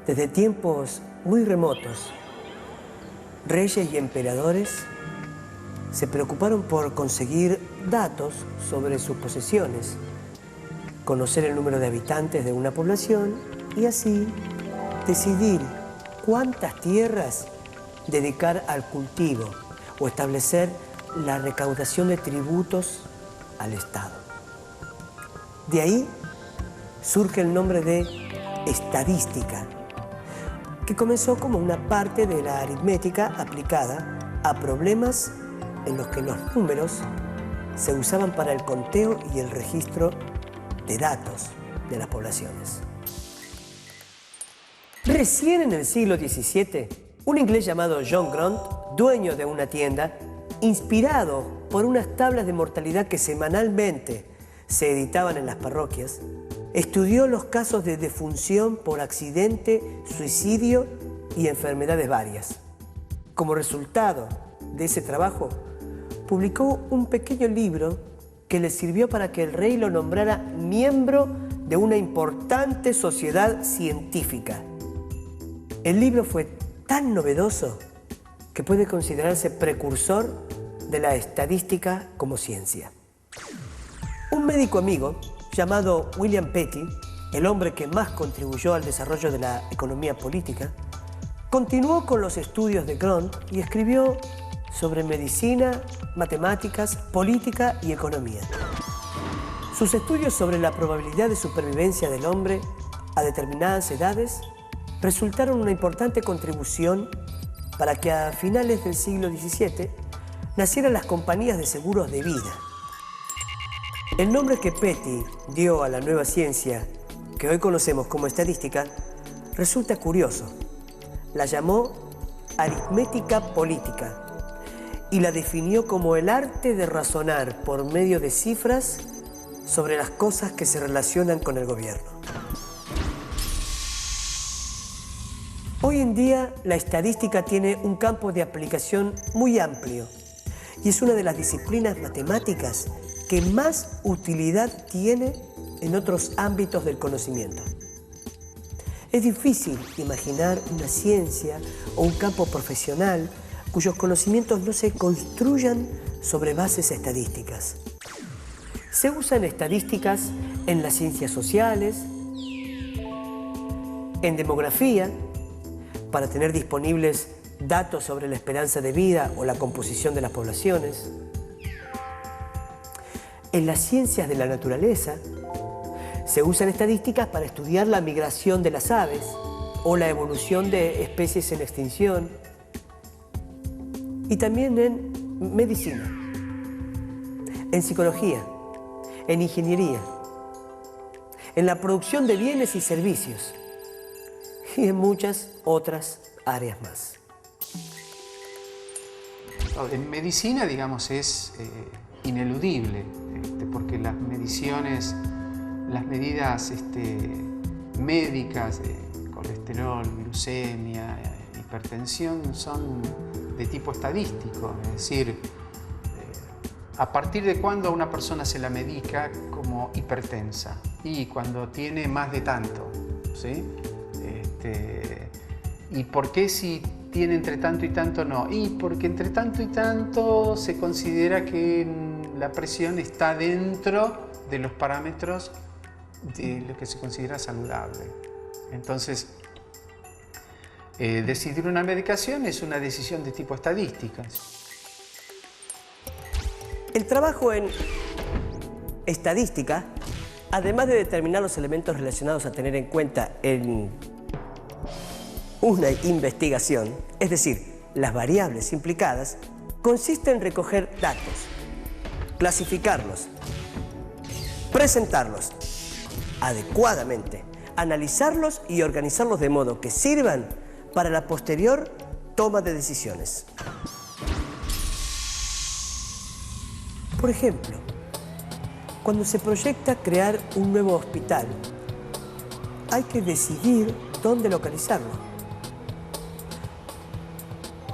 Desde tiempos muy remotos, reyes y emperadores se preocuparon por conseguir datos sobre sus posesiones, conocer el número de habitantes de una población y así decidir cuántas tierras dedicar al cultivo o establecer la recaudación de tributos al Estado. De ahí surge el nombre de estadística, que comenzó como una parte de la aritmética aplicada a problemas en los que los números se usaban para el conteo y el registro de datos de las poblaciones. Recién en el siglo XVII, un inglés llamado John Grant, dueño de una tienda, inspirado por unas tablas de mortalidad que semanalmente se editaban en las parroquias, estudió los casos de defunción por accidente, suicidio y enfermedades varias. Como resultado de ese trabajo, publicó un pequeño libro que le sirvió para que el rey lo nombrara miembro de una importante sociedad científica. El libro fue tan novedoso que puede considerarse precursor de la estadística como ciencia. Un médico amigo llamado William Petty, el hombre que más contribuyó al desarrollo de la economía política, continuó con los estudios de Grant y escribió sobre medicina, matemáticas, política y economía. Sus estudios sobre la probabilidad de supervivencia del hombre a determinadas edades resultaron una importante contribución para que a finales del siglo XVII nacieran las compañías de seguros de vida. El nombre que Petty dio a la nueva ciencia, que hoy conocemos como estadística, resulta curioso. La llamó aritmética política y la definió como el arte de razonar por medio de cifras sobre las cosas que se relacionan con el gobierno. Hoy en día la estadística tiene un campo de aplicación muy amplio y es una de las disciplinas matemáticas que más utilidad tiene en otros ámbitos del conocimiento. Es difícil imaginar una ciencia o un campo profesional cuyos conocimientos no se construyan sobre bases estadísticas. Se usan estadísticas en las ciencias sociales, en demografía, para tener disponibles datos sobre la esperanza de vida o la composición de las poblaciones. En las ciencias de la naturaleza se usan estadísticas para estudiar la migración de las aves o la evolución de especies en extinción. Y también en medicina, en psicología, en ingeniería, en la producción de bienes y servicios y en muchas otras áreas más. En medicina, digamos, es ineludible, porque las mediciones, las medidas médicas de colesterol, glucemia, hipertensión son de tipo estadístico, es decir, a partir de cuándo a una persona se la medica como hipertensa y cuando tiene más de tanto, ¿sí? ¿Y por qué si tiene entre tanto y tanto no? Y porque entre tanto y tanto se considera que la presión está dentro de los parámetros de lo que se considera saludable. Entonces, decidir una medicación es una decisión de tipo estadística. El trabajo en estadística, además de determinar los elementos relacionados a tener en cuenta en una investigación, es decir, las variables implicadas, consiste en recoger datos, clasificarlos, presentarlos adecuadamente, analizarlos y organizarlos de modo que sirvan para la posterior toma de decisiones. Por ejemplo, cuando se proyecta crear un nuevo hospital, hay que decidir dónde localizarlo.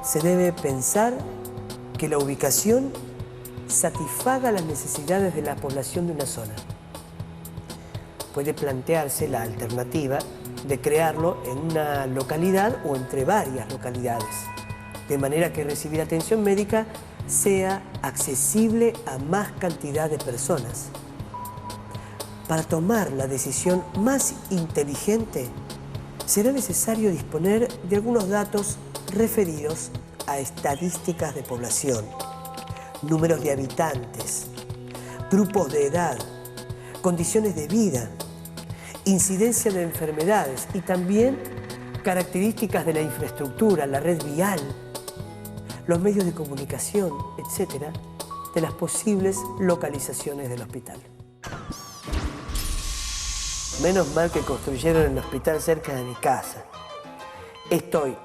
Se debe pensar que la ubicación satisfaga las necesidades de la población de una zona. Puede plantearse la alternativa de crearlo en una localidad o entre varias localidades, de manera que recibir atención médica sea accesible a más cantidad de personas. Para tomar la decisión más inteligente, será necesario disponer de algunos datos referidos a estadísticas de población, números de habitantes, grupos de edad, condiciones de vida, incidencia de enfermedades y también características de la infraestructura, la red vial, los medios de comunicación, etcétera, de las posibles localizaciones del hospital. Menos mal que construyeron el hospital cerca de mi casa. Estoy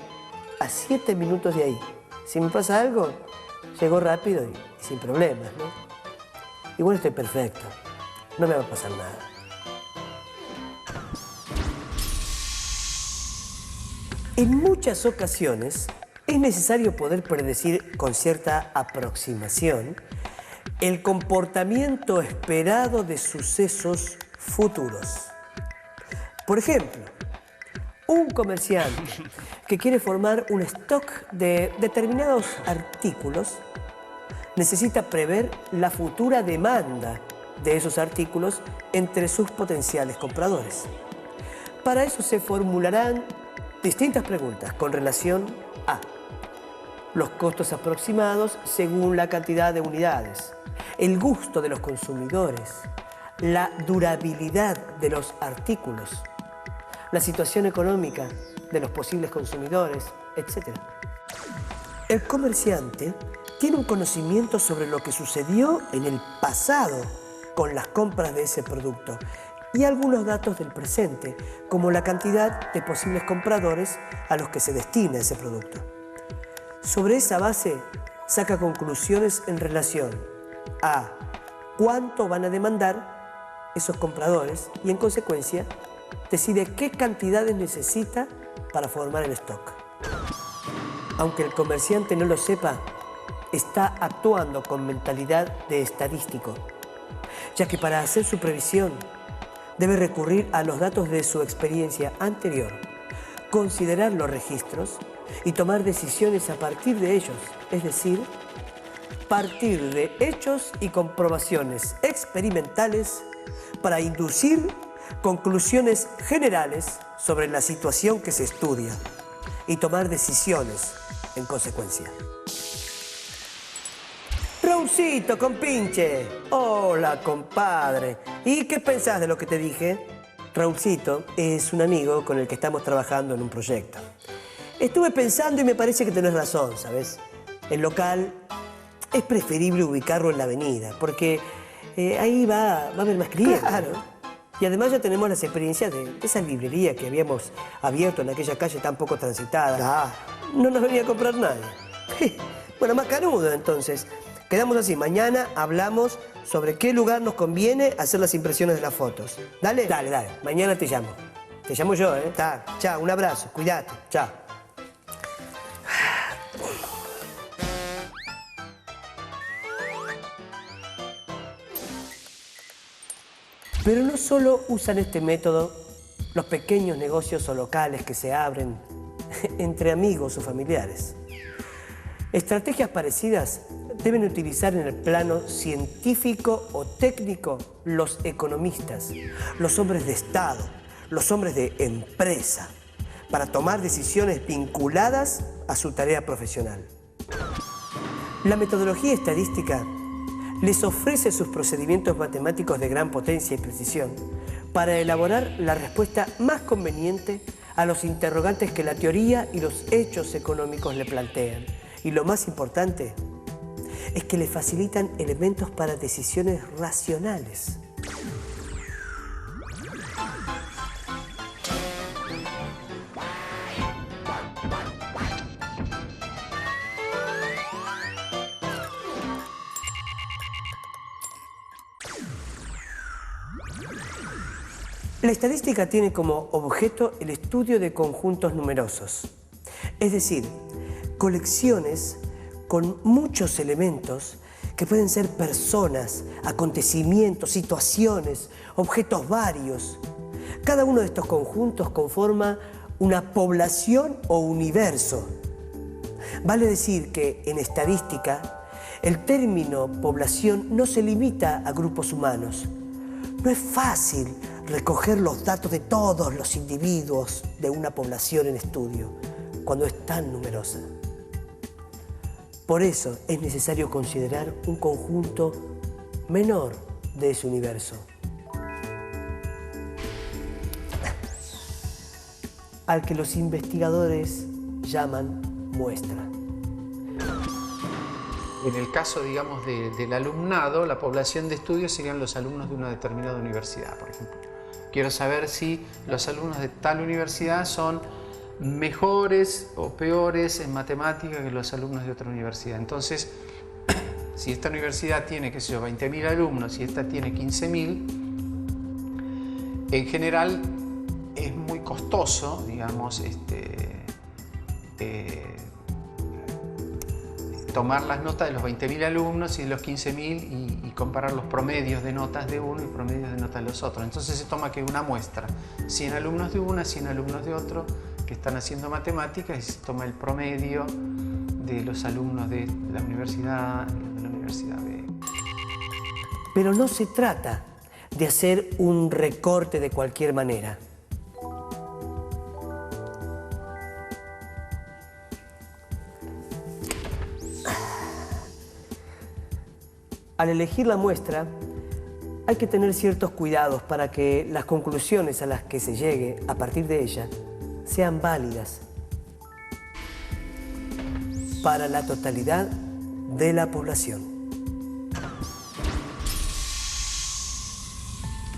a 7 minutos de ahí. Si me pasa algo, llego rápido y sin problemas, ¿no? Igual estoy perfecto. No me va a pasar nada. En muchas ocasiones es necesario poder predecir con cierta aproximación el comportamiento esperado de sucesos futuros. Por ejemplo, un comerciante que quiere formar un stock de determinados artículos necesita prever la futura demanda de esos artículos entre sus potenciales compradores. Para eso se formularán distintas preguntas con relación a los costos aproximados según la cantidad de unidades, el gusto de los consumidores, la durabilidad de los artículos, la situación económica de los posibles consumidores, etc. El comerciante tiene un conocimiento sobre lo que sucedió en el pasado con las compras de ese producto y algunos datos del presente, como la cantidad de posibles compradores a los que se destina ese producto. Sobre esa base, saca conclusiones en relación a cuánto van a demandar esos compradores y, en consecuencia, decide qué cantidades necesita para formar el stock. Aunque el comerciante no lo sepa, está actuando con mentalidad de estadístico, ya que para hacer su previsión debe recurrir a los datos de su experiencia anterior, considerar los registros y tomar decisiones a partir de ellos, es decir, partir de hechos y comprobaciones experimentales para inducir conclusiones generales sobre la situación que se estudia y tomar decisiones en consecuencia. Raulcito, compinche. Hola, compadre. ¿Y qué pensás de lo que te dije? Raulcito es un amigo con el que estamos trabajando en un proyecto. Estuve pensando y me parece que tenés razón, ¿sabes? El local es preferible ubicarlo en la avenida, porque ahí va a haber más clientes. Claro. Y además ya tenemos las experiencias de esa librería que habíamos abierto en aquella calle tan poco transitada. No nos venía a comprar nadie. Bueno, más canudo entonces. Quedamos así, mañana hablamos sobre qué lugar nos conviene hacer las impresiones de las fotos. ¿Dale? Dale, dale. Mañana te llamo. Te llamo yo, ¿eh? Chao, un abrazo. Cuídate. Chao. Pero no solo usan este método los pequeños negocios o locales que se abren entre amigos o familiares. Estrategias parecidas deben utilizar en el plano científico o técnico los economistas, los hombres de Estado, los hombres de empresa, para tomar decisiones vinculadas a su tarea profesional. La metodología estadística les ofrece sus procedimientos matemáticos de gran potencia y precisión para elaborar la respuesta más conveniente a los interrogantes que la teoría y los hechos económicos le plantean. Y lo más importante es que le facilitan elementos para decisiones racionales. La estadística tiene como objeto el estudio de conjuntos numerosos, es decir, colecciones con muchos elementos que pueden ser personas, acontecimientos, situaciones, objetos varios, Cada uno de estos conjuntos conforma una población o universo. Vale decir que en estadística el término población no se limita a grupos humanos. No es fácil recoger los datos de todos los individuos de una población en estudio cuando es tan numerosa. Por eso es necesario considerar un conjunto menor de ese universo, al que los investigadores llaman muestra. En el caso, digamos, del alumnado, la población de estudio serían los alumnos de una determinada universidad, por ejemplo. Quiero saber si los alumnos de tal universidad son mejores o peores en matemáticas que los alumnos de otra universidad. Entonces, si esta universidad tiene, qué sé yo, 20.000 alumnos y esta tiene 15.000, en general es muy costoso, digamos, tomar las notas de los 20.000 alumnos y de los 15.000 y comparar los promedios de notas de uno y promedios de notas de los otros. Entonces se toma que una muestra, 100 alumnos de una, 100 alumnos de otro, que están haciendo matemáticas, y se toma el promedio de los alumnos de la universidad A y de la universidad B. Pero no se trata de hacer un recorte de cualquier manera. Al elegir la muestra, hay que tener ciertos cuidados para que las conclusiones a las que se llegue a partir de ella sean válidas para la totalidad de la población.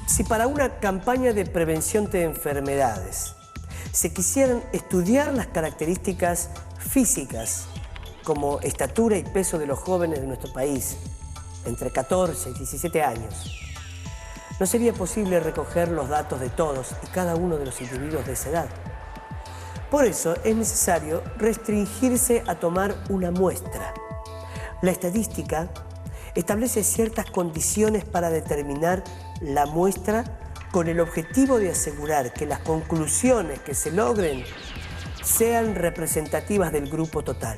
Si para una campaña de prevención de enfermedades se quisieran estudiar las características físicas como estatura y peso de los jóvenes de nuestro país, entre 14 y 17 años, no sería posible recoger los datos de todos y cada uno de los individuos de esa edad. Por eso es necesario restringirse a tomar una muestra. La estadística establece ciertas condiciones para determinar la muestra con el objetivo de asegurar que las conclusiones que se logren sean representativas del grupo total.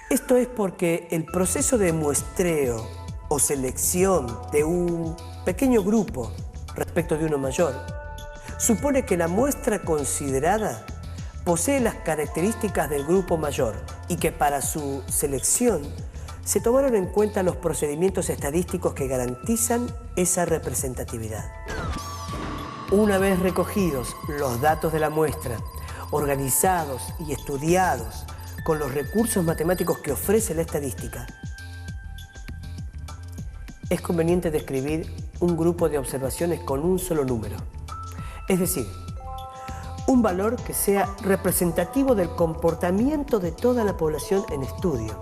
Esto es porque el proceso de muestreo o selección de un pequeño grupo respecto de uno mayor supone que la muestra considerada posee las características del grupo mayor y que para su selección se tomaron en cuenta los procedimientos estadísticos que garantizan esa representatividad. Una vez recogidos los datos de la muestra, organizados y estudiados con los recursos matemáticos que ofrece la estadística, es conveniente describir un grupo de observaciones con un solo número. Es decir, un valor que sea representativo del comportamiento de toda la población en estudio.